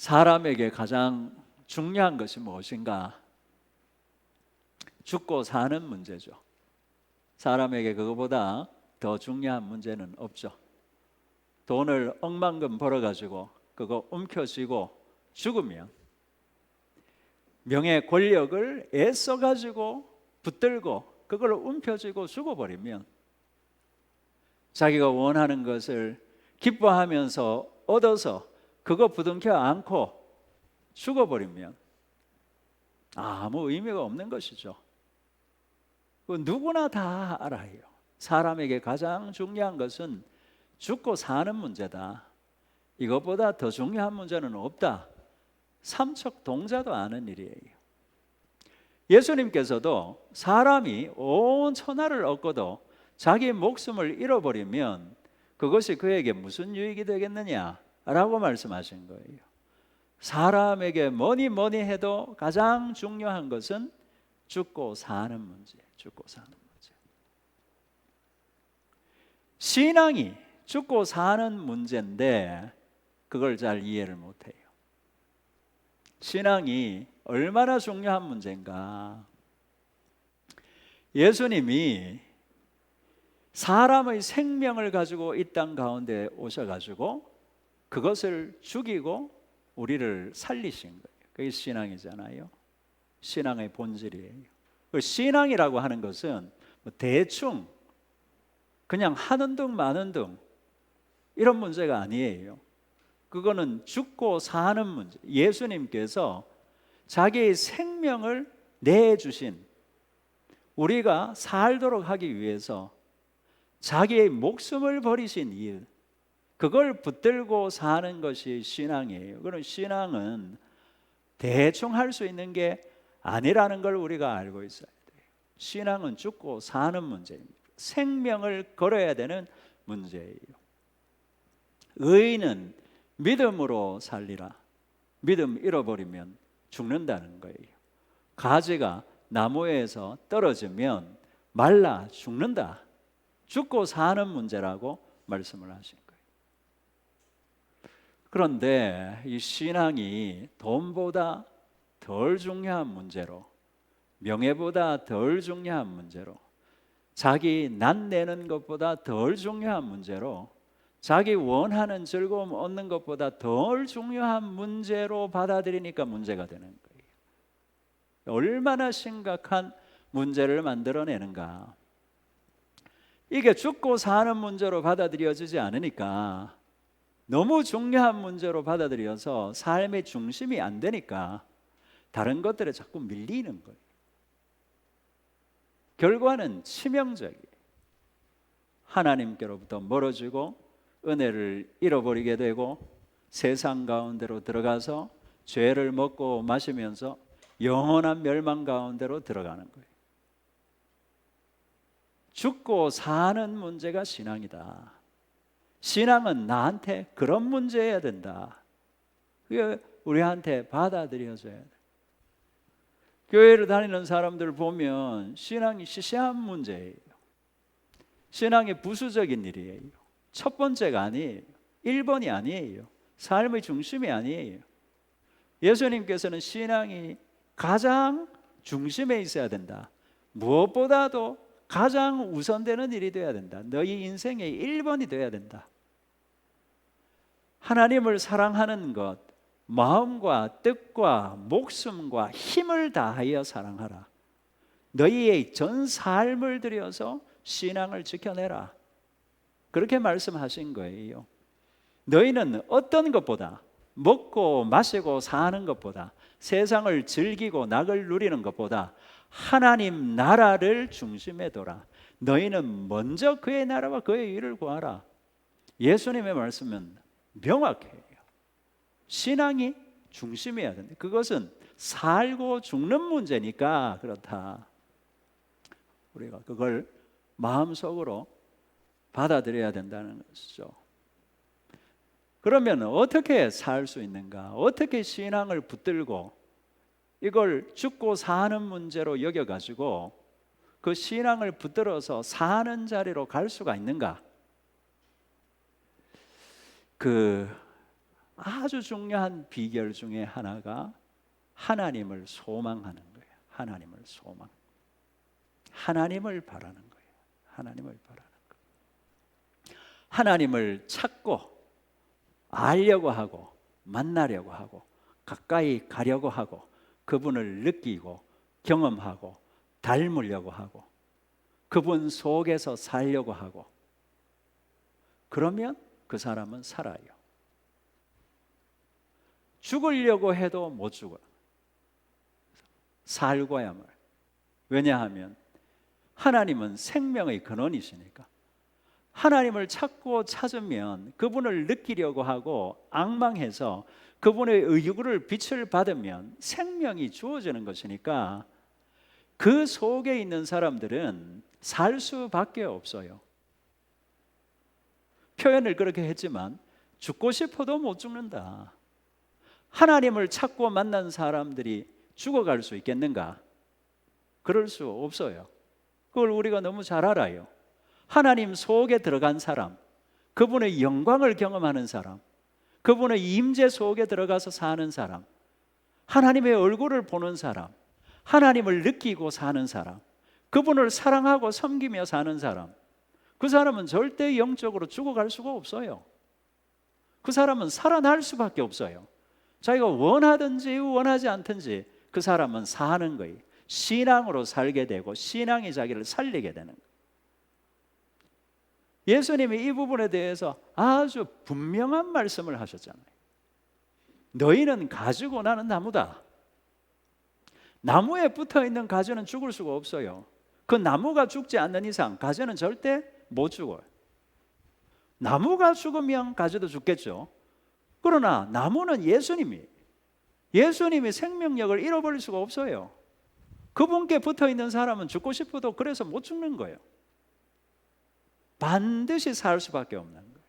사람에게 가장 중요한 것이 무엇인가? 죽고 사는 문제죠. 사람에게 그거보다 더 중요한 문제는 없죠. 돈을 억만금 벌어가지고 그거 움켜쥐고 죽으면, 명예 권력을 애써가지고 붙들고 그걸 움켜쥐고 죽어버리면, 자기가 원하는 것을 기뻐하면서 얻어서 그거 부둥켜 안고 죽어버리면 아무 의미가 없는 것이죠. 누구나 다 알아요. 사람에게 가장 중요한 것은 죽고 사는 문제다. 이것보다 더 중요한 문제는 없다. 삼척동자도 아는 일이에요. 예수님께서도 사람이 온 천하를 얻고도 자기 목숨을 잃어버리면 그것이 그에게 무슨 유익이 되겠느냐라고 말씀하신 거예요. 사람에게 뭐니 해도 가장 중요한 것은 죽고 사는 문제, 죽고 사는 문제. 신앙이 죽고 사는 문제인데 그걸 잘 이해를 못해요. 신앙이 얼마나 중요한 문제인가. 예수님이 사람의 생명을 가지고 이 땅 가운데 오셔가지고 그것을 죽이고 우리를 살리신 거예요. 그게 신앙이잖아요. 신앙의 본질이에요. 신앙이라고 하는 것은 대충 그냥 하는 둥 마는 둥 이런 문제가 아니에요. 그거는 죽고 사는 문제. 예수님께서 자기의 생명을 내주신, 우리가 살도록 하기 위해서 자기의 목숨을 버리신 일, 그걸 붙들고 사는 것이 신앙이에요. 그럼 신앙은 대충 할 수 있는 게 아니라는 걸 우리가 알고 있어야 돼요. 신앙은 죽고 사는 문제입니다. 생명을 걸어야 되는 문제예요. 의인은 믿음으로 살리라. 믿음 잃어버리면 죽는다는 거예요. 가지가 나무에서 떨어지면 말라 죽는다. 죽고 사는 문제라고 말씀을 하신 거예요. 그런데 이 신앙이 돈보다 덜 중요한 문제로, 명예보다 덜 중요한 문제로, 자기 낫내는 것보다 덜 중요한 문제로, 자기 원하는 즐거움 얻는 것보다 덜 중요한 문제로 받아들이니까 문제가 되는 거예요. 얼마나 심각한 문제를 만들어내는가. 이게 죽고 사는 문제로 받아들여지지 않으니까, 너무 중요한 문제로 받아들여서 삶의 중심이 안 되니까 다른 것들에 자꾸 밀리는 거예요. 결과는 치명적이에요. 하나님께로부터 멀어지고 은혜를 잃어버리게 되고 세상 가운데로 들어가서 죄를 먹고 마시면서 영원한 멸망 가운데로 들어가는 거예요. 죽고 사는 문제가 신앙이다. 신앙은 나한테 그런 문제여야 된다. 그게 우리한테 받아들여져야 돼. 교회를 다니는 사람들 보면 신앙이 시시한 문제예요. 신앙이 부수적인 일이에요. 첫 번째가 아니에요. 1번이 아니에요. 삶의 중심이 아니에요. 예수님께서는 신앙이 가장 중심에 있어야 된다. 무엇보다도 가장 우선되는 일이 되어야 된다. 너희 인생의 1번이 되어야 된다. 하나님을 사랑하는 것, 마음과 뜻과 목숨과 힘을 다하여 사랑하라. 너희의 전 삶을 들여서 신앙을 지켜내라. 그렇게 말씀하신 거예요. 너희는 어떤 것보다, 먹고 마시고 사는 것보다, 세상을 즐기고 낙을 누리는 것보다 하나님 나라를 중심에 둬라. 너희는 먼저 그의 나라와 그의 일을 구하라. 예수님의 말씀은 명확해요. 신앙이 중심이어야 된다. 그것은 살고 죽는 문제니까 그렇다. 우리가 그걸 마음속으로 받아들여야 된다는 것이죠. 그러면 어떻게 살 수 있는가? 어떻게 신앙을 붙들고 이걸 죽고 사는 문제로 여겨가지고 그 신앙을 붙들어서 사는 자리로 갈 수가 있는가? 아주 중요한 비결 중에 하나가 하나님을 소망하는 거예요. 하나님을 소망. 하나님을 바라는 거예요. 하나님을 바라는 거예요. 하나님을 찾고 알려고 하고 만나려고 하고 가까이 가려고 하고 그분을 느끼고 경험하고 닮으려고 하고 그분 속에서 살려고 하고 그러면 그 사람은 살아요. 죽으려고 해도 못 죽어요. 살고야만. 왜냐하면 하나님은 생명의 근원이시니까. 하나님을 찾고 찾으면 그분을 느끼려고 하고 앙망해서 그분의 얼굴을 빛을 받으면 생명이 주어지는 것이니까 그 속에 있는 사람들은 살 수밖에 없어요. 표현을 그렇게 했지만 죽고 싶어도 못 죽는다. 하나님을 찾고 만난 사람들이 죽어갈 수 있겠는가? 그럴 수 없어요. 그걸 우리가 너무 잘 알아요. 하나님 속에 들어간 사람, 그분의 영광을 경험하는 사람, 그분의 임재 속에 들어가서 사는 사람, 하나님의 얼굴을 보는 사람, 하나님을 느끼고 사는 사람, 그분을 사랑하고 섬기며 사는 사람, 그 사람은 절대 영적으로 죽어갈 수가 없어요. 그 사람은 살아날 수밖에 없어요. 자기가 원하든지 원하지 않든지 그 사람은 사는 거예요. 신앙으로 살게 되고 신앙이 자기를 살리게 되는 거예요. 예수님이 이 부분에 대해서 아주 분명한 말씀을 하셨잖아요. 너희는 가지고 나는 나무다. 나무에 붙어있는 가지는 죽을 수가 없어요. 그 나무가 죽지 않는 이상 가지는 절대 못 죽어요. 나무가 죽으면 가지도 죽겠죠. 그러나 나무는 예수님이 생명력을 잃어버릴 수가 없어요. 그분께 붙어있는 사람은 죽고 싶어도 그래서 못 죽는 거예요. 반드시 살 수밖에 없는 거예요.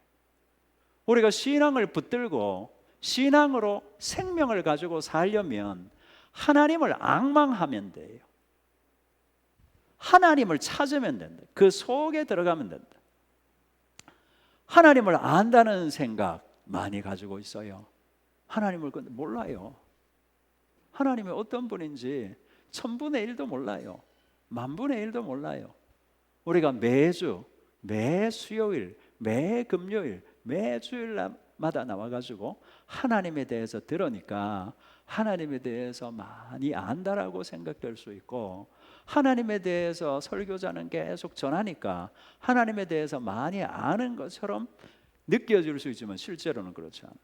우리가 신앙을 붙들고 신앙으로 생명을 가지고 살려면 하나님을 앙망하면 돼요. 하나님을 찾으면 된다. 그 속에 들어가면 된다. 하나님을 안다는 생각 많이 가지고 있어요. 하나님을 몰라요. 하나님이 어떤 분인지 1000분의 1도 몰라요. 10,000분의 1도 몰라요. 우리가 매주 매 수요일, 매 금요일, 매 주일마다 나와가지고 하나님에 대해서 들으니까 하나님에 대해서 많이 안다라고 생각될 수 있고, 하나님에 대해서 설교자는 계속 전하니까 하나님에 대해서 많이 아는 것처럼 느껴질 수 있지만 실제로는 그렇지 않아요.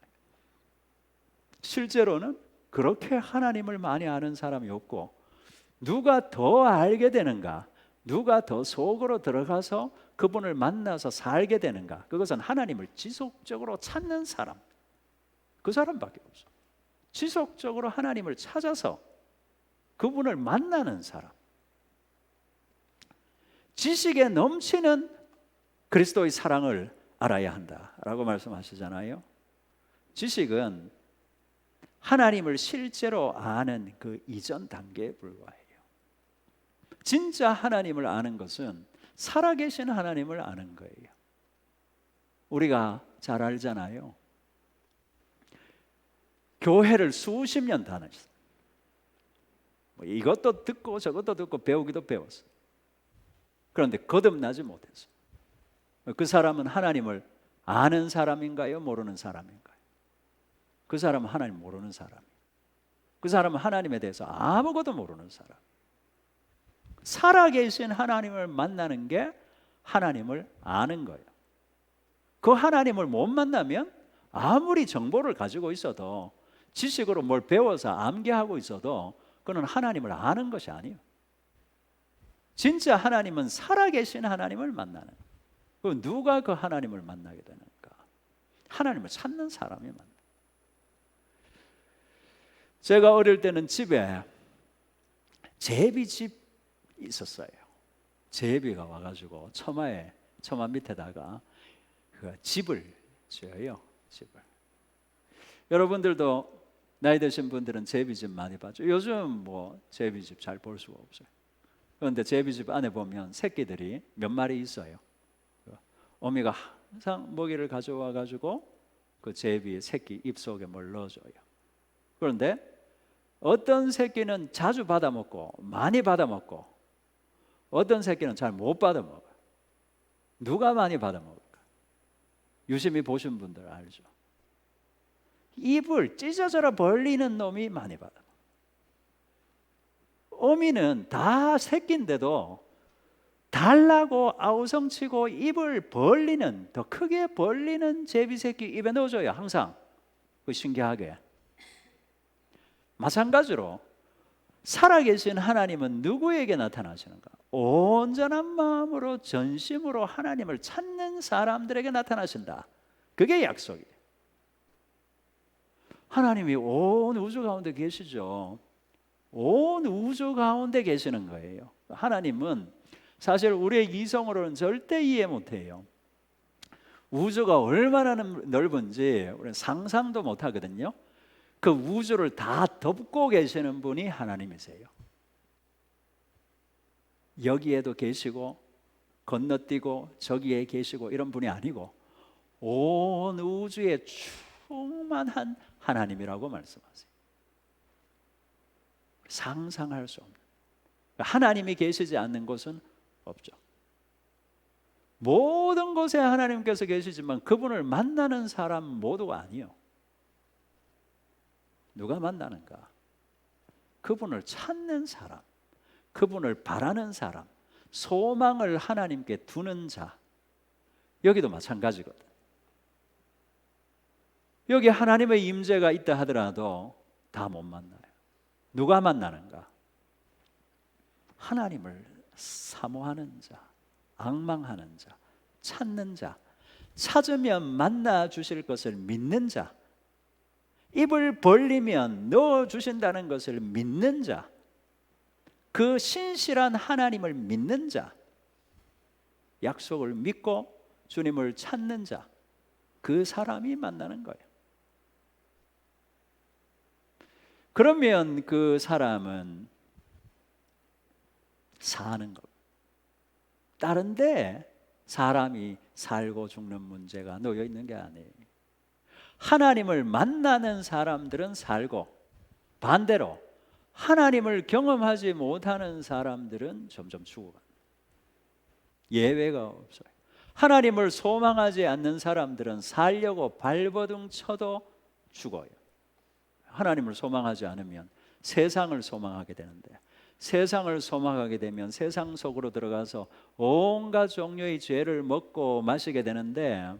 실제로는 그렇게 하나님을 많이 아는 사람이 없고, 누가 더 알게 되는가, 누가 더 속으로 들어가서 그분을 만나서 살게 되는가, 그것은 하나님을 지속적으로 찾는 사람, 그 사람밖에 없어. 지속적으로 하나님을 찾아서 그분을 만나는 사람, 지식에 넘치는 그리스도의 사랑을 알아야 한다라고 말씀하시잖아요. 지식은 하나님을 실제로 아는 그 이전 단계에 불과해요. 진짜 하나님을 아는 것은 살아계신 하나님을 아는 거예요. 우리가 잘 알잖아요. 교회를 수십 년 다녔어요. 이것도 듣고 저것도 듣고 배우기도 배웠어요. 그런데 거듭나지 못했어요. 그 사람은 하나님을 아는 사람인가요? 모르는 사람인가요? 그 사람은 하나님 모르는 사람이에요. 그 사람은 하나님에 대해서 아무것도 모르는 사람. 살아계신 하나님을 만나는 게 하나님을 아는 거예요. 그 하나님을 못 만나면 아무리 정보를 가지고 있어도, 지식으로 뭘 배워서 암기하고 있어도 그는 하나님을 아는 것이 아니에요. 진짜 하나님은 살아계신 하나님을 만나는 거예요. 그럼 누가 그 하나님을 만나게 되는가? 하나님을 찾는 사람이 만나요. 제가 어릴 때는 집에 제비집 있었어요. 제비가 와가지고 처마 밑에다가 그 집을 지어요. 집을. 여러분들도 나이 드신 분들은 제비집 많이 봤죠. 요즘 뭐 제비집 잘 볼 수가 없어요. 그런데 제비집 안에 보면 새끼들이 몇 마리 있어요. 어미가 항상 먹이를 가져와 가지고 그 제비 새끼 입속에 뭘 넣어줘요. 그런데 어떤 새끼는 자주 받아먹고 많이 받아먹고 어떤 새끼는 잘 못 받아먹어요. 누가 많이 받아먹을까? 유심히 보신 분들 알죠? 입을 찢어져라 벌리는 놈이 많이 받아먹어요. 어미는 다 새끼인데도 달라고 아우성치고 입을 벌리는, 더 크게 벌리는 제비 새끼 입에 넣어줘요. 항상. 그 신기하게. 마찬가지로 살아계신 하나님은 누구에게 나타나시는가? 온전한 마음으로 전심으로 하나님을 찾는 사람들에게 나타나신다. 그게 약속이에요. 하나님이 온 우주 가운데 계시죠. 온 우주 가운데 계시는 거예요. 하나님은 사실 우리의 이성으로는 절대 이해 못해요. 우주가 얼마나 넓은지 우리는 상상도 못하거든요. 그 우주를 다 덮고 계시는 분이 하나님이세요. 여기에도 계시고 건너뛰고 저기에 계시고 이런 분이 아니고 온 우주에 충만한 하나님이라고 말씀하세요. 상상할 수 없는, 하나님이 계시지 않는 곳은 없죠. 모든 곳에 하나님께서 계시지만 그분을 만나는 사람 모두가 아니요. 누가 만나는가? 그분을 찾는 사람, 그분을 바라는 사람, 소망을 하나님께 두는 자. 여기도 마찬가지거든. 여기 하나님의 임재가 있다 하더라도 다 못 만나요. 누가 만나는가? 하나님을 사모하는 자, 앙망하는 자, 찾는 자, 찾으면 만나 주실 것을 믿는 자, 입을 벌리면 넣어 주신다는 것을 믿는 자, 그 신실한 하나님을 믿는 자, 약속을 믿고 주님을 찾는 자, 그 사람이 만나는 거예요. 그러면 그 사람은 사는 것. 다른데 사람이 살고 죽는 문제가 놓여 있는 게 아니에요. 하나님을 만나는 사람들은 살고, 반대로 하나님을 경험하지 못하는 사람들은 점점 죽어가요. 예외가 없어요. 하나님을 소망하지 않는 사람들은 살려고 발버둥 쳐도 죽어요. 하나님을 소망하지 않으면 세상을 소망하게 되는데, 세상을 소망하게 되면 세상 속으로 들어가서 온갖 종류의 죄를 먹고 마시게 되는데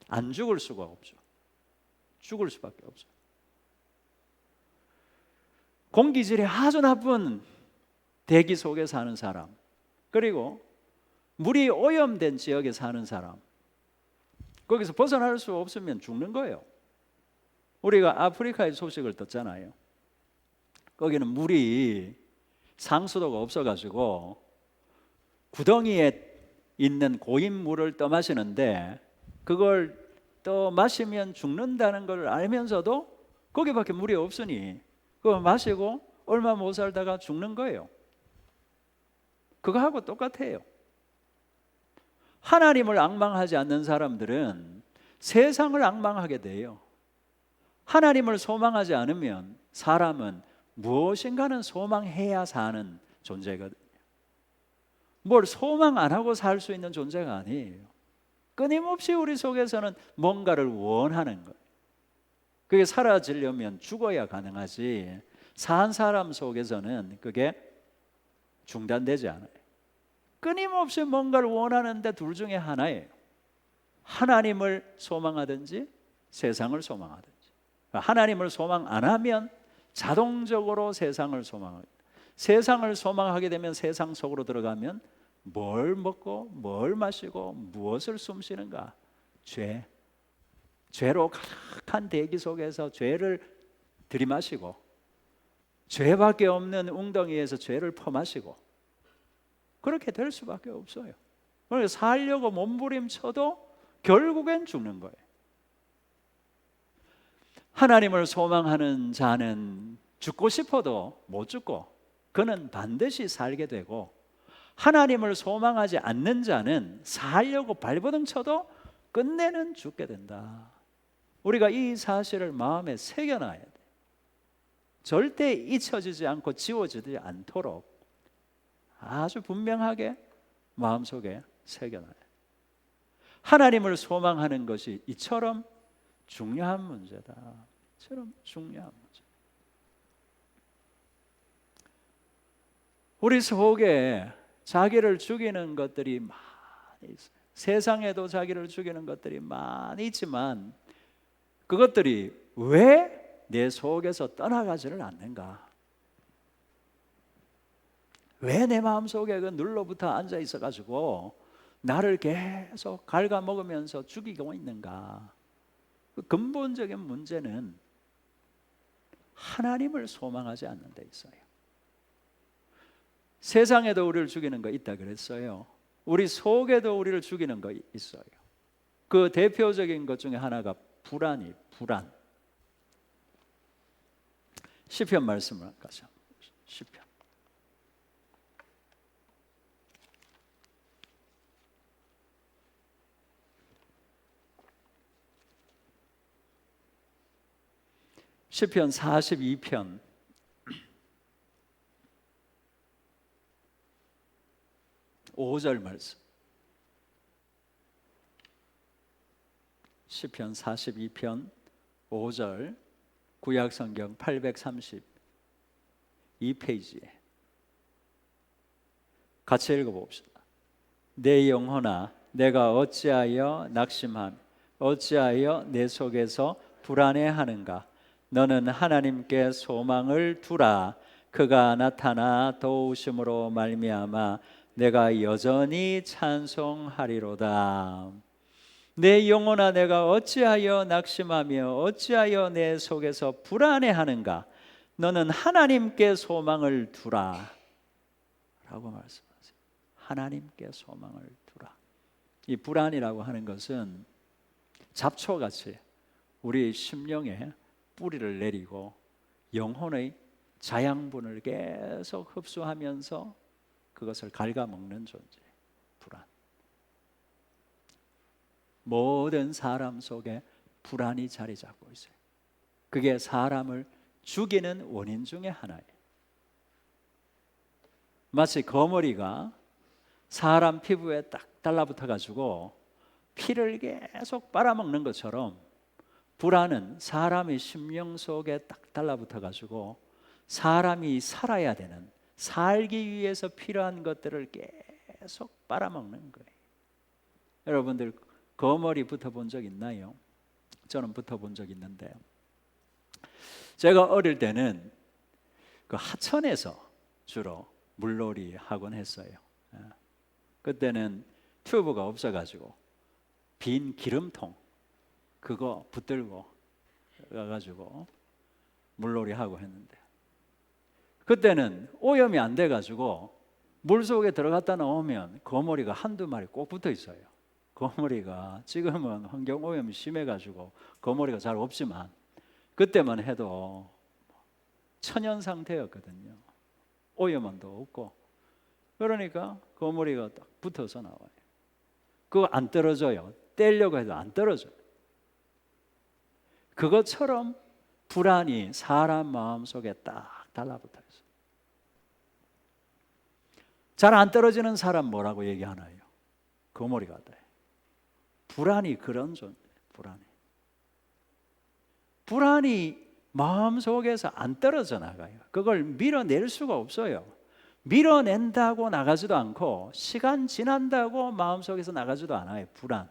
안 죽을 수가 없죠. 죽을 수밖에 없어요. 공기질이 아주 나쁜 대기 속에 사는 사람, 그리고 물이 오염된 지역에 사는 사람, 거기서 벗어날 수 없으면 죽는 거예요. 우리가 아프리카의 소식을 듣잖아요. 거기는 물이 상수도가 없어가지고 구덩이에 있는 고인 물을 떠 마시는데, 그걸 떠 마시면 죽는다는 걸 알면서도 거기밖에 물이 없으니 그걸 마시고 얼마 못 살다가 죽는 거예요. 그거하고 똑같아요. 하나님을 앙망하지 않는 사람들은 세상을 앙망하게 돼요. 하나님을 소망하지 않으면 사람은 무엇인가는 소망해야 사는 존재거든요. 뭘 소망 안 하고 살 수 있는 존재가 아니에요. 끊임없이 우리 속에서는 뭔가를 원하는 거예요. 그게 사라지려면 죽어야 가능하지, 산 사람 속에서는 그게 중단되지 않아요. 끊임없이 뭔가를 원하는데 둘 중에 하나예요. 하나님을 소망하든지 세상을 소망하든지. 하나님을 소망 안 하면 자동적으로 세상을 소망합니다. 세상을 소망하게 되면 세상 속으로 들어가면 뭘 먹고 뭘 마시고 무엇을 숨쉬는가? 죄로 가득한 대기 속에서 죄를 들이마시고, 죄밖에 없는 웅덩이에서 죄를 퍼마시고, 그렇게 될 수밖에 없어요. 그래서 살려고 몸부림쳐도 결국엔 죽는 거예요. 하나님을 소망하는 자는 죽고 싶어도 못 죽고 그는 반드시 살게 되고, 하나님을 소망하지 않는 자는 살려고 발버둥 쳐도 끝내는 죽게 된다. 우리가 이 사실을 마음에 새겨놔야 돼. 절대 잊혀지지 않고 지워지지 않도록 아주 분명하게 마음속에 새겨놔야 돼. 하나님을 소망하는 것이 이처럼 중요한 문제다. 이처럼 중요한 문제. 우리 속에 자기를 죽이는 것들이 많이 있어요. 세상에도 자기를 죽이는 것들이 많이 있지만 그것들이 왜 내 속에서 떠나가지를 않는가? 왜 내 마음속에 그 눌러붙어 앉아 있어가지고 나를 계속 갉아먹으면서 죽이고 있는가? 그 근본적인 문제는 하나님을 소망하지 않는 데 있어요. 세상에도 우리를 죽이는 거 있다 그랬어요. 우리 속에도 우리를 죽이는 거 있어요. 그 대표적인 것 중에 하나가 불안. 시편 말씀을 가자. 시편. 시편 42편 5절 말씀. 시편 42편 5절 구약성경 832페이지에 같이 읽어봅시다. 내 영혼아 내가 어찌하여 낙심하며 어찌하여 내 속에서 불안해하는가? 너는 하나님께 소망을 두라. 그가 나타나 도우심으로 말미암아 내가 여전히 찬송하리로다. 내 영혼아 내가 어찌하여 낙심하며 어찌하여 내 속에서 불안해하는가? 너는 하나님께 소망을 두라 라고 말씀하세요. 하나님께 소망을 두라. 이 불안이라고 하는 것은 잡초같이 우리 심령에 뿌리를 내리고 영혼의 자양분을 계속 흡수하면서 그것을 갉아먹는 존재. 불안. 모든 사람 속에 불안이 자리 잡고 있어요. 그게 사람을 죽이는 원인 중에 하나예요. 마치 거머리가 사람 피부에 딱 달라붙어 가지고 피를 계속 빨아먹는 것처럼 불안은 사람의 심령 속에 딱 달라붙어 가지고 사람이 살아야 되는, 살기 위해서 필요한 것들을 계속 빨아먹는 거예요. 여러분들 거머리 붙어본 적 있나요? 저는 붙어본 적 있는데, 제가 어릴 때는 그 하천에서 주로 물놀이 하곤 했어요. 그때는 튜브가 없어가지고 빈 기름통 그거 붙들고 가가지고 물놀이 하고 했는데, 그때는 오염이 안 돼가지고 물속에 들어갔다 나오면 거머리가 한두 마리 꼭 붙어 있어요. 거머리가 지금은 환경 오염이 심해가지고 거머리가 잘 없지만 그때만 해도 천연 상태였거든요. 오염원도 없고. 그러니까 거머리가 딱 붙어서 나와요. 그거 안 떨어져요. 떼려고 해도 안 떨어져요. 그것처럼 불안이 사람 마음속에 딱 달라붙어 있어요. 잘 안 떨어지는 사람 뭐라고 얘기하나요? 거머리 같아요. 불안이 그런 존재. 불안이 마음속에서 안 떨어져 나가요. 그걸 밀어낼 수가 없어요. 밀어낸다고 나가지도 않고 시간 지난다고 마음속에서 나가지도 않아요. 불안.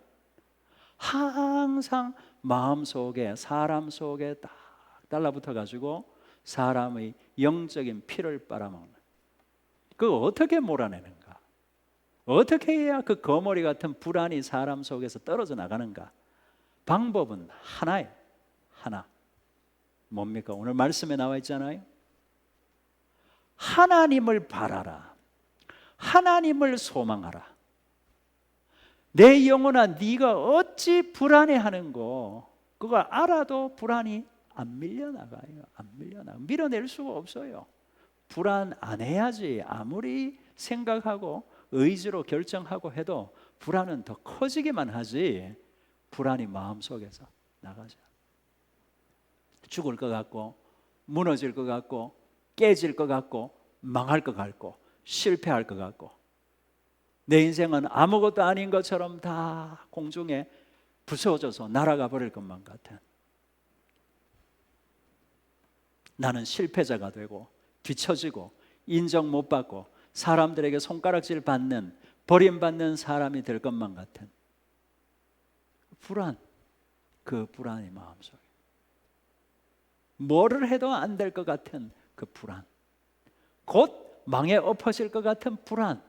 항상 마음속에, 사람 속에 딱 달라붙어 가지고 사람의 영적인 피를 빨아먹는. 그거 어떻게 몰아내는가? 어떻게 해야 그 거머리 같은 불안이 사람 속에서 떨어져 나가는가? 방법은 하나예요. 하나. 뭡니까? 오늘 말씀에 나와 있잖아요. 하나님을 바라라. 하나님을 소망하라. 내 영혼아 네가 어찌 불안해하는고. 그거 알아도 불안이 안 밀려나가요. 안 밀려나가. 밀어낼 수가 없어요. 불안 안 해야지. 아무리 생각하고 의지로 결정하고 해도 불안은 더 커지기만 하지 불안이 마음속에서 나가죠. 죽을 것 같고, 무너질 것 같고, 깨질 것 같고, 망할 것 같고, 실패할 것 같고, 내 인생은 아무것도 아닌 것처럼 다 공중에 부서져서 날아가 버릴 것만 같아. 나는 실패자가 되고 뒤처지고 인정 못 받고 사람들에게 손가락질 받는, 버림받는 사람이 될 것만 같은 불안, 그 불안이 마음속에, 뭐를 해도 안 될 것 같은 그 불안, 곧 망에 엎어질 것 같은 불안,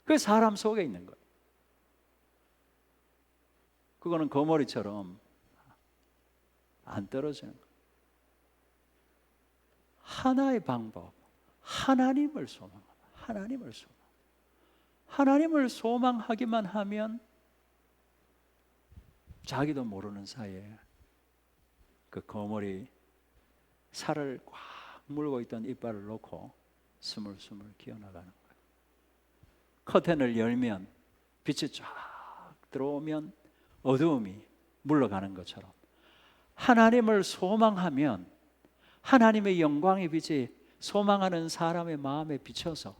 그 사람 속에 있는 거예요. 그거는 거머리처럼 안 떨어지는 거예요. 하나의 방법, 하나님을 소망하라. 하나님을 소망. 하나님을 소망하기만 하면 자기도 모르는 사이에 그 거머리 살을 꽉 물고 있던 이빨을 놓고 스물스물 기어나가는 거예요. 커튼을 열면 빛이 쫙 들어오면 어두움이 물러가는 것처럼 하나님을 소망하면 하나님의 영광의 빛이 소망하는 사람의 마음에 비쳐서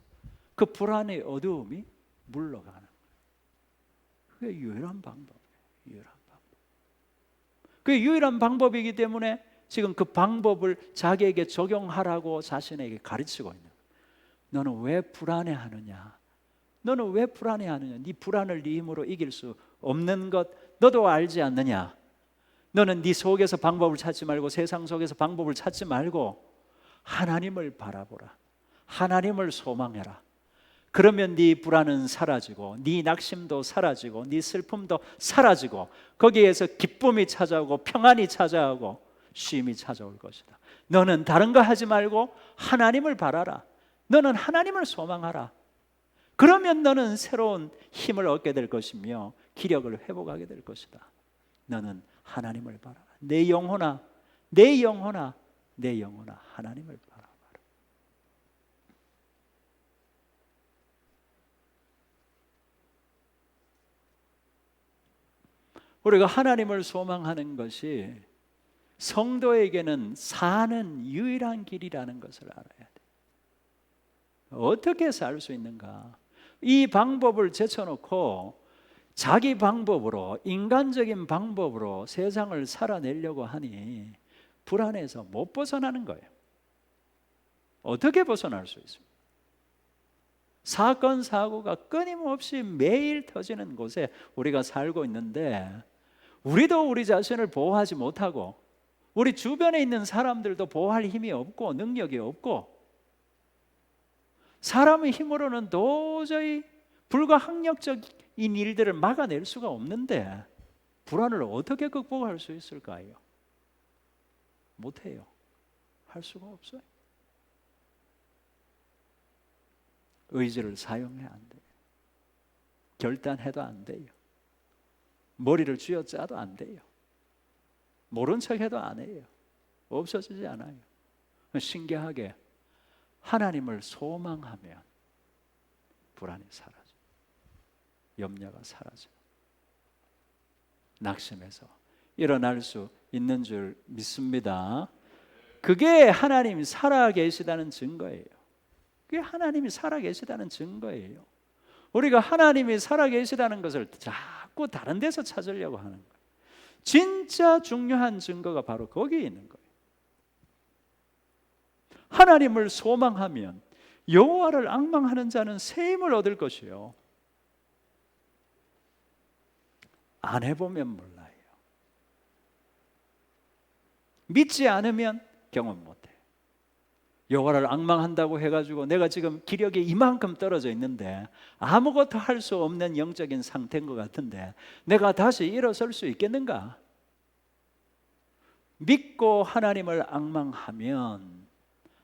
그 불안의 어두움이 물러가는 거예요. 그게 유일한 방법이에요. 유일한 방법. 그게 유일한 방법이기 때문에 지금 그 방법을 자기에게 적용하라고 자신에게 가르치고 있는 거예요. 너는 왜 불안해하느냐? 너는 왜 불안해하느냐? 네 불안을 네 힘으로 이길 수 없는 것 너도 알지 않느냐? 너는 네 속에서 방법을 찾지 말고 세상 속에서 방법을 찾지 말고 하나님을 바라보라. 하나님을 소망해라. 그러면 네 불안은 사라지고 네 낙심도 사라지고 네 슬픔도 사라지고 거기에서 기쁨이 찾아오고 평안이 찾아오고 쉼이 찾아올 것이다. 너는 다른 거 하지 말고 하나님을 바라라. 너는 하나님을 소망하라. 그러면 너는 새로운 힘을 얻게 될 것이며 기력을 회복하게 될 것이다. 너는 하나님을 바라라. 내 영혼아, 내 영혼아, 내 영혼아, 하나님을 바라봐라. 우리가 하나님을 소망하는 것이 성도에게는 사는 유일한 길이라는 것을 알아야 돼. 어떻게 살 수 있는가? 이 방법을 제쳐놓고 자기 방법으로, 인간적인 방법으로 세상을 살아내려고 하니 불안해서 못 벗어나는 거예요. 어떻게 벗어날 수 있습니까? 사건, 사고가 끊임없이 매일 터지는 곳에 우리가 살고 있는데 우리도 우리 자신을 보호하지 못하고 우리 주변에 있는 사람들도 보호할 힘이 없고 능력이 없고 사람의 힘으로는 도저히 불가항력적인 일들을 막아낼 수가 없는데 불안을 어떻게 극복할 수 있을까요? 못해요. 할 수가 없어요. 의지를 사용해 안 돼요. 결단해도 안 돼요. 머리를 쥐어짜도 안 돼요. 모른 척해도 안 해요. 없어지지 않아요. 신기하게 하나님을 소망하면 불안이 사라져. 염려가 사라져. 낙심해서 일어날 수 있는 줄 믿습니다. 그게 하나님이 살아계시다는 증거예요. 그게 하나님이 살아계시다는 증거예요. 우리가 하나님이 살아계시다는 것을 자꾸 다른 데서 찾으려고 하는 거예요. 진짜 중요한 증거가 바로 거기에 있는 거예요. 하나님을 소망하면 여호와를 앙망하는 자는 새 힘을 얻을 것이요. 안 해보면 몰라요. 믿지 않으면 경험 못해. 여호와를 앙망한다고 해가지고 내가 지금 기력이 이만큼 떨어져 있는데 아무것도 할 수 없는 영적인 상태인 것 같은데 내가 다시 일어설 수 있겠는가? 믿고 하나님을 앙망하면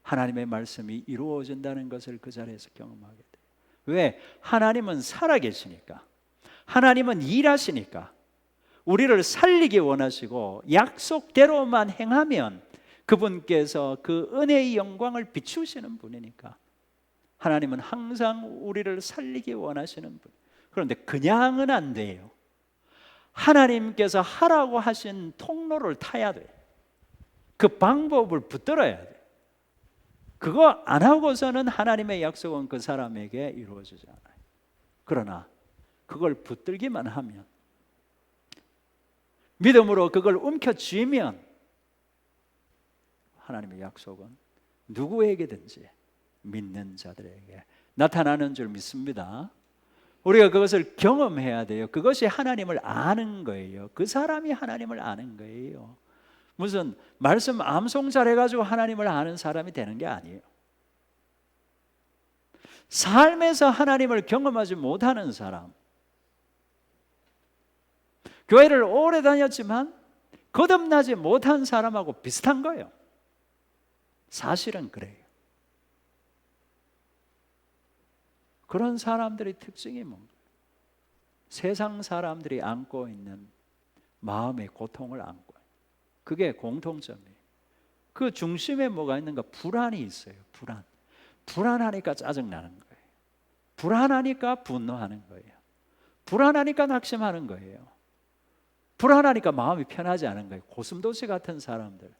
하나님의 말씀이 이루어진다는 것을 그 자리에서 경험하게 돼요. 왜? 하나님은 살아계시니까, 하나님은 일하시니까, 우리를 살리기 원하시고 약속대로만 행하면 그분께서 그 은혜의 영광을 비추시는 분이니까 하나님은 항상 우리를 살리기 원하시는 분. 그런데 그냥은 안 돼요. 하나님께서 하라고 하신 통로를 타야 돼요. 그 방법을 붙들어야 돼. 그거 안 하고서는 하나님의 약속은 그 사람에게 이루어지지 않아요. 그러나 그걸 붙들기만 하면, 믿음으로 그걸 움켜쥐면 하나님의 약속은 누구에게든지 믿는 자들에게 나타나는 줄 믿습니다. 우리가 그것을 경험해야 돼요. 그것이 하나님을 아는 거예요. 그 사람이 하나님을 아는 거예요. 무슨 말씀 암송 잘해가지고 하나님을 아는 사람이 되는 게 아니에요. 삶에서 하나님을 경험하지 못하는 사람, 교회를 오래 다녔지만 거듭나지 못한 사람하고 비슷한 거예요. 사실은 그래요. 그런 사람들의 특징이 뭔가? 세상 사람들이 안고 있는 마음의 고통을 안고 있는, 그게 공통점이에요. 그 중심에 뭐가 있는가? 불안이 있어요. 불안하니까 짜증나는 거예요. 불안하니까 분노하는 거예요. 불안하니까 낙심하는 거예요. 불안하니까 마음이 편하지 않은 거예요. 고슴도치 같은 사람들,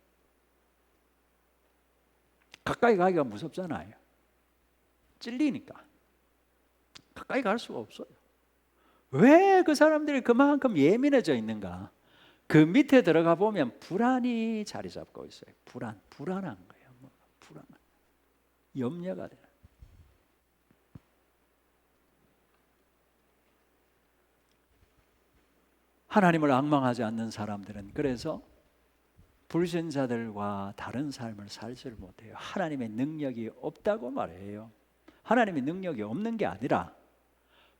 가까이 가기가 무섭잖아요. 찔리니까 가까이 갈 수가 없어요. 왜 그 사람들이 그만큼 예민해져 있는가? 그 밑에 들어가 보면 불안이 자리 잡고 있어요. 불안한 거예요. 염려가 돼요. 하나님을 앙망하지 않는 사람들은 그래서 불신자들과 다른 삶을 살지를 못해요. 하나님의 능력이 없다고 말해요. 하나님의 능력이 없는 게 아니라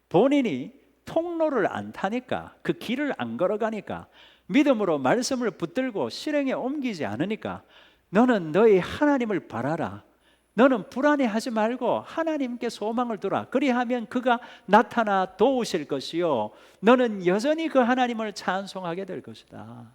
본인이 통로를 안 타니까, 그 길을 안 걸어가니까, 믿음으로 말씀을 붙들고 실행에 옮기지 않으니까, 너는 너희 하나님을 바라라. 너는 불안해하지 말고 하나님께 소망을 두라. 그리하면 그가 나타나 도우실 것이요, 너는 여전히 그 하나님을 찬송하게 될 것이다.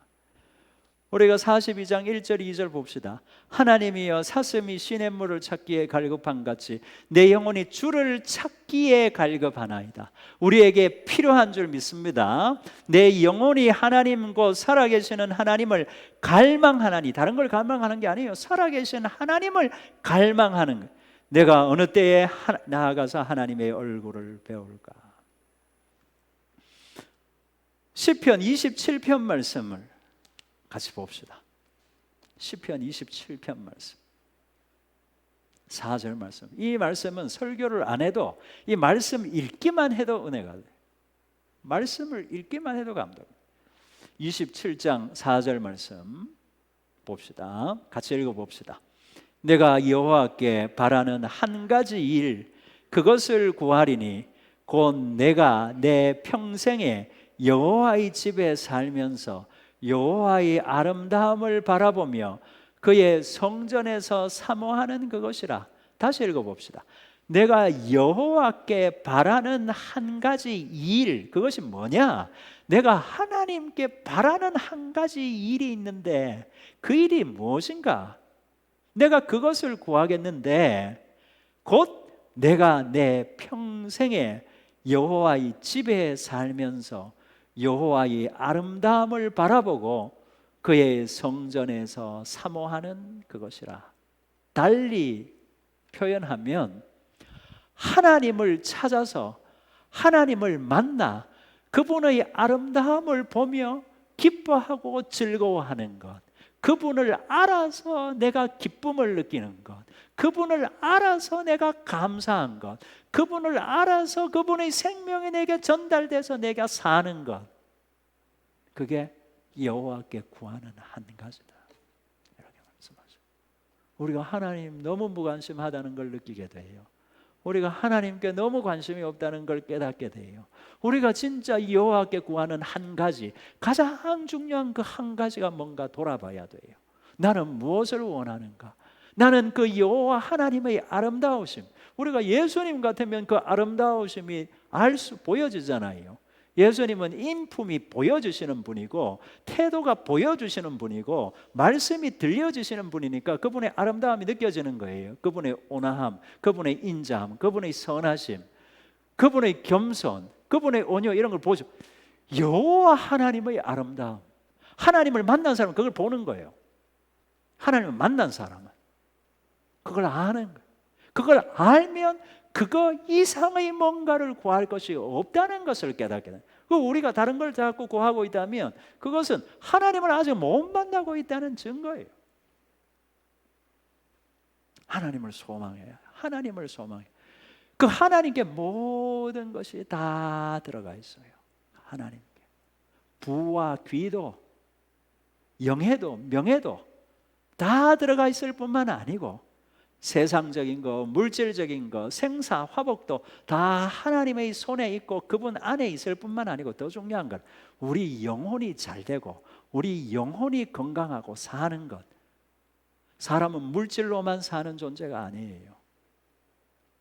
우리가 42장 1절 2절 봅시다. 하나님이여 사슴이 시냇물을 찾기에 갈급한 같이 내 영혼이 주를 찾기에 갈급하나이다. 우리에게 필요한 줄 믿습니다. 내 영혼이 하나님 곧 살아계시는 하나님을 갈망하나니, 다른 걸 갈망하는 게 아니에요. 살아계신 하나님을 갈망하는 거예요. 내가 어느 때에 나아가서 하나님의 얼굴을 배울까? 시편 27편 말씀을 같이 봅시다. 시편 27편 말씀 4절 말씀. 이 말씀은 설교를 안 해도, 이 말씀 읽기만 해도 은혜가 돼요. 말씀을 읽기만 해도 감동. 27장 4절 말씀 봅시다. 같이 읽어봅시다. 내가 여호와께 바라는 한 가지 일, 그것을 구하리니 곧 내가 내 평생에 여호와의 집에 살면서 여호와의 아름다움을 바라보며 그의 성전에서 사모하는 그것이라. 다시 읽어봅시다. 내가 여호와께 바라는 한 가지 일, 그것이 뭐냐? 내가 하나님께 바라는 한 가지 일이 있는데 그 일이 무엇인가? 내가 그것을 구하겠는데 곧 내가 내 평생에 여호와의 집에 살면서 여호와의 아름다움을 바라보고 그의 성전에서 사모하는 그것이라. 달리 표현하면 하나님을 찾아서 하나님을 만나 그분의 아름다움을 보며 기뻐하고 즐거워하는 것, 그분을 알아서 내가 기쁨을 느끼는 것, 그분을 알아서 내가 감사한 것, 그분을 알아서 그분의 생명이 내게 전달돼서 내가 사는 것, 그게 여호와께 구하는 한 가지다. 이렇게 말씀하죠. 우리가 하나님 너무 무관심하다는 걸 느끼게 돼요. 우리가 하나님께 너무 관심이 없다는 걸 깨닫게 돼요. 우리가 진짜 여호와께 구하는 한 가지, 가장 중요한 그 한 가지가 뭔가 돌아봐야 돼요. 나는 무엇을 원하는가? 나는 그 여호와 하나님의 아름다우심, 우리가 예수님 같으면 그 아름다우심이 보여지잖아요. 예수님은 인품이 보여주시는 분이고 태도가 보여주시는 분이고 말씀이 들려주시는 분이니까 그분의 아름다움이 느껴지는 거예요. 그분의 온화함, 그분의 인자함, 그분의 선하심, 그분의 겸손, 그분의 온유, 이런 걸 보죠. 여호와 하나님의 아름다움, 하나님을 만난 사람은 그걸 보는 거예요. 하나님을 만난 사람은 그걸 아는 거예요. 그걸 알면 그거 이상의 뭔가를 구할 것이 없다는 것을 깨닫게 돼요. 우리가 다른 걸 자꾸 구하고 있다면 그것은 하나님을 아직 못 만나고 있다는 증거예요. 하나님을 소망해요. 하나님을 소망해요. 그 하나님께 모든 것이 다 들어가 있어요. 하나님께 부와 귀도 영예도 명예도 다 들어가 있을 뿐만 아니고 세상적인 거, 물질적인 거, 생사, 화복도 다 하나님의 손에 있고 그분 안에 있을 뿐만 아니고 더 중요한 건 우리 영혼이 잘 되고 우리 영혼이 건강하고 사는 것. 사람은 물질로만 사는 존재가 아니에요.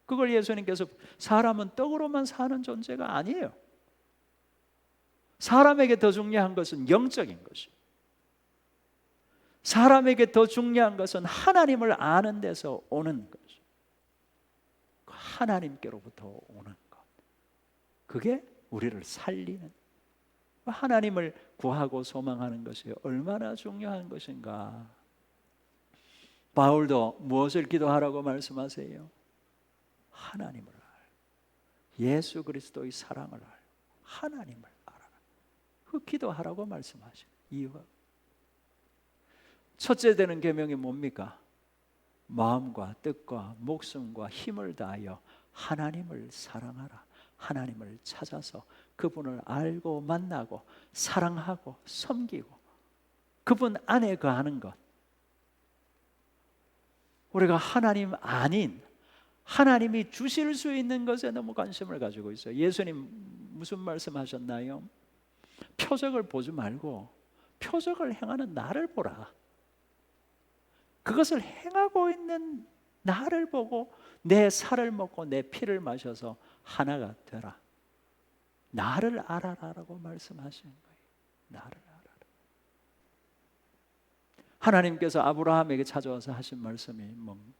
그걸 예수님께서 사람은 떡으로만 사는 존재가 아니에요. 사람에게 더 중요한 것은 영적인 것이에요. 사람에게 더 중요한 것은 하나님을 아는 데서 오는 것이에요. 하나님께로부터 오는 것. 그게 우리를 살리는, 하나님을 구하고 소망하는 것이 얼마나 중요한 것인가. 바울도 무엇을 기도하라고 말씀하세요? 하나님을 알고 예수 그리스도의 사랑을 알고 하나님을 알아라. 그 기도하라고 말씀하시는 이유가 첫째 되는 계명이 뭡니까? 마음과 뜻과 목숨과 힘을 다하여 하나님을 사랑하라. 하나님을 찾아서 그분을 알고 만나고 사랑하고 섬기고 그분 안에 거하는 것. 우리가 하나님 아닌 하나님이 주실 수 있는 것에 너무 관심을 가지고 있어요. 예수님 무슨 말씀하셨나요? 표적을 보지 말고 표적을 행하는 나를 보라. 그것을 행하고 있는 나를 보고 내 살을 먹고 내 피를 마셔서 하나가 되라. 나를 알아라라고 말씀하시는 거예요. 나를 알아라. 하나님께서 아브라함에게 찾아와서 하신 말씀이 뭡니까?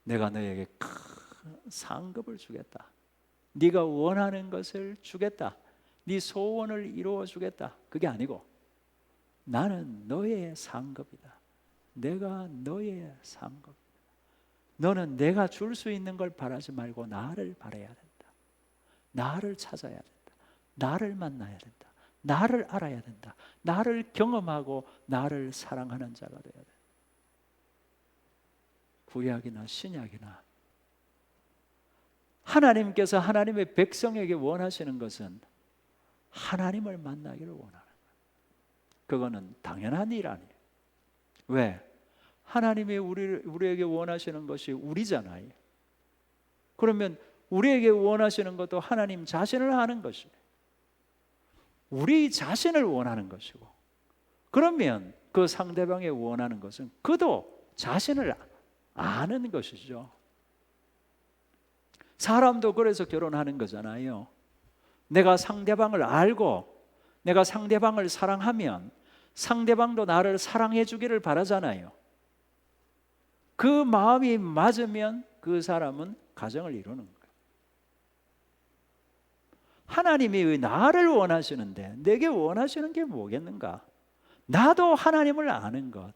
내가 너에게 큰 상급을 주겠다. 네가 원하는 것을 주겠다. 네 소원을 이루어 주겠다. 그게 아니고 나는 너의 상급이다. 내가 너의 상급. 너는 내가 줄 수 있는 걸 바라지 말고 나를 바라야 된다. 나를 찾아야 된다. 나를 만나야 된다. 나를 알아야 된다. 나를 경험하고 나를 사랑하는 자가 되어야 된다. 구약이나 신약이나 하나님께서 하나님의 백성에게 원하시는 것은 하나님을 만나기를 원하는 거예요. 그거는 당연한 일 아니에요. 왜? 하나님이 우리에게 원하시는 것이 우리잖아요. 그러면 우리에게 원하시는 것도 하나님 자신을 아는 것이에요. 우리 자신을 원하는 것이고, 그러면 그 상대방이 원하는 것은 그도 자신을 아는 것이죠. 사람도 그래서 결혼하는 거잖아요. 내가 상대방을 알고 내가 상대방을 사랑하면 상대방도 나를 사랑해 주기를 바라잖아요. 그 마음이 맞으면 그 사람은 가정을 이루는 거예요. 하나님이 왜 나를 원하시는데 내게 원하시는 게 뭐겠는가? 나도 하나님을 아는 것,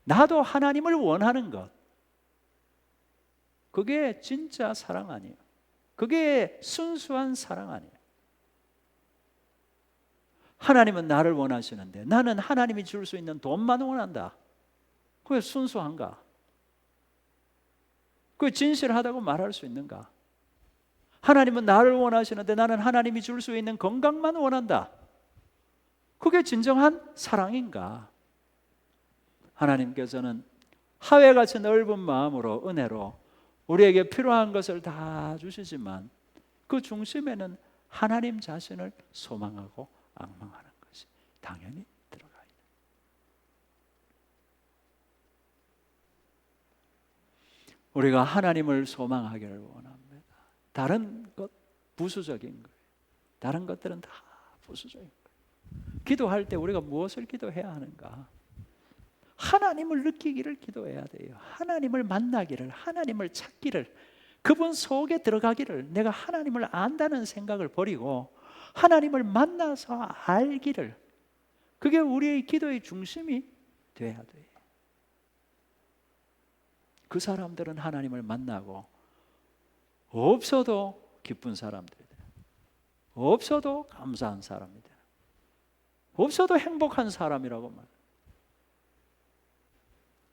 나도 하나님을 원하는 것, 그게 진짜 사랑 아니에요. 그게 순수한 사랑 아니에요. 하나님은 나를 원하시는데 나는 하나님이 줄 수 있는 돈만 원한다. 그게 순수한가? 그게 진실하다고 말할 수 있는가? 하나님은 나를 원하시는데 나는 하나님이 줄 수 있는 건강만 원한다. 그게 진정한 사랑인가? 하나님께서는 하회같이 넓은 마음으로 은혜로 우리에게 필요한 것을 다 주시지만 그 중심에는 하나님 자신을 소망하고 앙망하는 것이 당연히 들어가 있는. 우리가 하나님을 소망하기를 원합니다. 다른 것 부수적인 거예요. 다른 것들은 다 부수적인 거예요. 기도할 때 우리가 무엇을 기도해야 하는가? 하나님을 느끼기를 기도해야 돼요. 하나님을 만나기를, 하나님을 찾기를, 그분 속에 들어가기를, 내가 하나님을 안다는 생각을 버리고 하나님을 만나서 알기를, 그게 우리의 기도의 중심이 돼야 돼요. 그 사람들은 하나님을 만나고 없어도 기쁜 사람들이 돼요. 없어도 감사한 사람이 돼요. 없어도 행복한 사람이라고 말해요.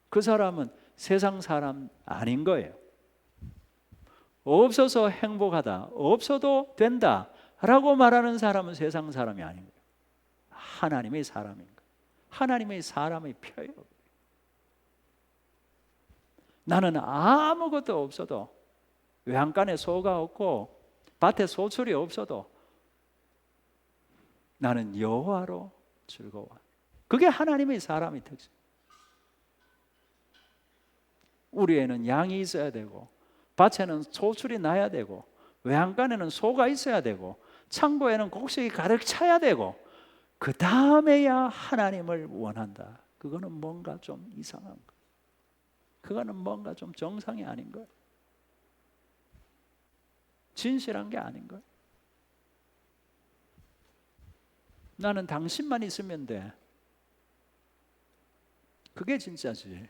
그 사람은 세상 사람 아닌 거예요. 없어서 행복하다, 없어도 된다 라고 말하는 사람은 세상 사람이 아닌 거예요. 하나님의 사람인 거예요. 하나님의 사람의 표요. 나는 아무것도 없어도, 외양간에 소가 없고 밭에 소출이 없어도 나는 여호와로 즐거워. 그게 하나님의 사람의 특징. 우리에는 양이 있어야 되고, 밭에는 소출이 나야 되고, 외양간에는 소가 있어야 되고, 창고에는 곡식이 가득 차야 되고, 그 다음에야 하나님을 원한다. 그거는 뭔가 좀 이상한 거. 그거는 뭔가 좀 정상이 아닌 거예요. 진실한 게 아닌 거예요. 나는 당신만 있으면 돼. 그게 진짜지.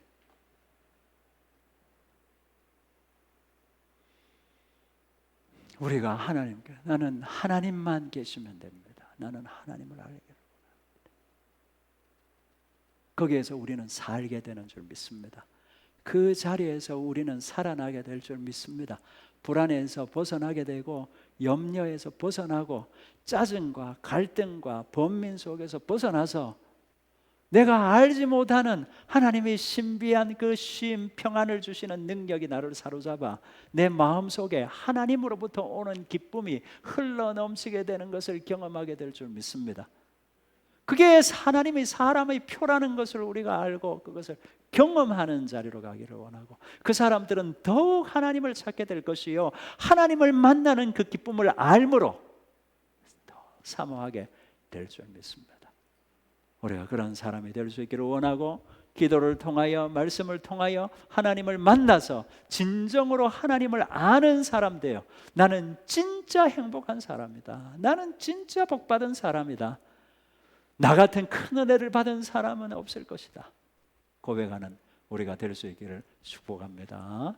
우리가 하나님께, 나는 하나님만 계시면 됩니다. 나는 하나님을 알게 됩니다. 거기에서 우리는 살게 되는 줄 믿습니다. 그 자리에서 우리는 살아나게 될 줄 믿습니다. 불안에서 벗어나게 되고, 염려에서 벗어나고, 짜증과 갈등과 번민 속에서 벗어나서 내가 알지 못하는 하나님의 신비한 그 쉼, 평안을 주시는 능력이 나를 사로잡아 내 마음속에 하나님으로부터 오는 기쁨이 흘러넘치게 되는 것을 경험하게 될 줄 믿습니다. 그게 하나님의 사람의 표라는 것을 우리가 알고 그것을 경험하는 자리로 가기를 원하고, 그 사람들은 더욱 하나님을 찾게 될 것이요, 하나님을 만나는 그 기쁨을 알므로 더 사모하게 될 줄 믿습니다. 우리가 그런 사람이 될 수 있기를 원하고, 기도를 통하여, 말씀을 통하여 하나님을 만나서 진정으로 하나님을 아는 사람 되어 나는 진짜 행복한 사람이다, 나는 진짜 복받은 사람이다, 나 같은 큰 은혜를 받은 사람은 없을 것이다 고백하는 우리가 될 수 있기를 축복합니다.